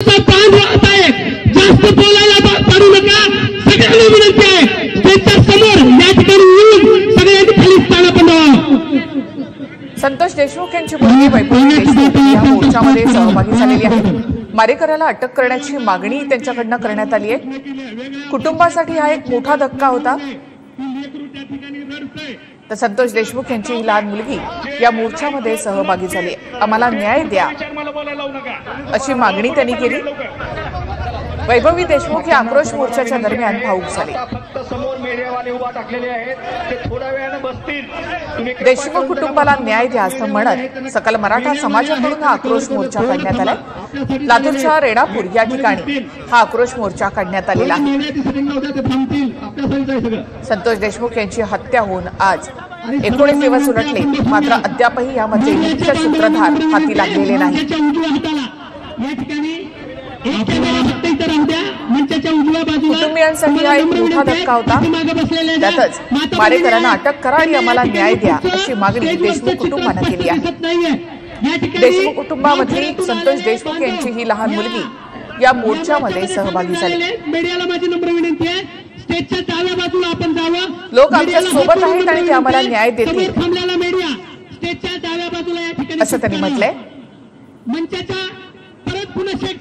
जास्त बोलायला पाडू नका, सगळ्यांना विनंती आहे स्टेजच्या समोर या ठिकाणी येऊन सगळ्यांनी खाली स्थान बनवा। संतोष देशमुख यांची मुलगी वैभवी देशमुख या मोर्चामध्ये सहभागी झालेली आहे। मारेकऱ्याला अटक करण्याची मागणी त्यांच्याकडनं करण्यात आली आहे। कुटुंबासाठी हा एक मोठा धक्का होता। तर संतोष देशमुख यांची ही लहान मुलगी या मोर्चामध्ये सहभागी झाली। आम्हाला न्याय द्या अशी मागणी त्यांनी केली। वैभवी देशमुख या आक्रोश मोर्चाच्या दरम्यान भाऊक झाले। देशमुख कुटुंबाला न्याय द्या असं म्हणत सकल मराठा समाजाकडून हा आक्रोश मोर्चा काढण्यात आलाय। लातूरच्या रेणापूर या ठिकाणी हा आक्रोश मोर्चा काढण्यात आलेला आहे। संतोष देशमुख यांची हत्या होऊन आज 19 दिवस उलटले, मात्र अद्यापही यामध्ये मुख्य सूत्रधार हाती लागलेले नाही। कुटुंबियांसाठी हा एक मोठा धक्का होता। त्यातच मारेकऱ्यांना अटक करा आणि आम्हाला न्याय द्या अशी मागणी देशमुख कुटुंबानं केली आहे। देशमुख कुटुंबामधली संतोष देशमुख यांची ही लहान मुलगी या मोर्चामध्ये सहभागी झाली। लोक आमच्या सोबत आहेत आणि ते आम्हाला न्याय देतील असं त्यांनी म्हटलंय।